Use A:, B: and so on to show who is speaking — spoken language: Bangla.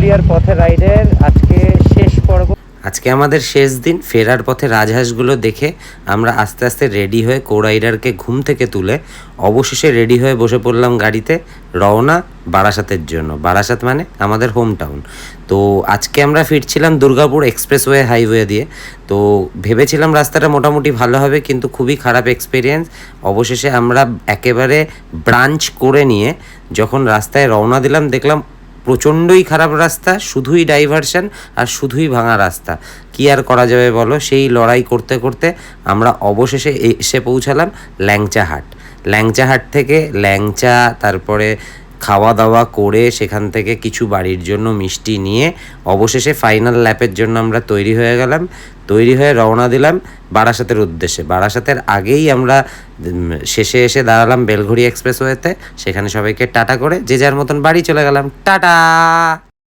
A: বেলঘড়িয়ার পথে রাইডের আজকে শেষ পর্ব। আজকে আমাদের শেষ দিন। ফেরার পথে রাজহাঁসগুলো দেখে আমরা আস্তে আস্তে রেডি হয়ে কোরাইডারকে ঘুম থেকে তুলে অবশেষে রেডি হয়ে বসে পড়লাম গাড়িতে, রওনা বারাসাতের জন্য। বারাসাত মানে আমাদের হোম টাউন। তো আজকে আমরা ফিরছিলাম দুর্গাপুর এক্সপ্রেসওয়ে হাইওয়ে দিয়ে। তো ভেবেছিলাম রাস্তাটা মোটামুটি ভালো হবে, কিন্তু খুবই খারাপ এক্সপিরিয়েন্স। অবশেষে আমরা একেবারে ব্রাঞ্চ করে নিয়ে যখন রাস্তায় রওনা দিলাম, দেখলাম প্রচণ্ডই খারাপ রাস্তা, শুধুই ডাইভারশন আর শুধুই ভাঙা রাস্তা। কি আর করা যাবে বলো? সেই লড়াই করতে করতে আমরা অবশেষে এসে পৌঁছালাম ল্যাংচাহাট। ল্যাংচাহাট থেকে ল্যাংচা, তারপরে খাওয়া দাওয়া করে সেখান থেকে কিছু বাড়ির জন্য মিষ্টি নিয়ে অবশেষে ফাইনাল ল্যাপের জন্য আমরা তৈরি হয়ে গেলাম। তৈরি হয়ে রওনা দিলাম বারাসাতের উদ্দেশ্যে। বারাসাতের আগেই আমরা শেষে এসে দাঁড়ালাম বেলঘড়িয়া এক্সপ্রেসওয়েতে। সেখানে সবাইকে টাটা করে যে যার মতন বাড়ি চলে গেলাম। টাটা।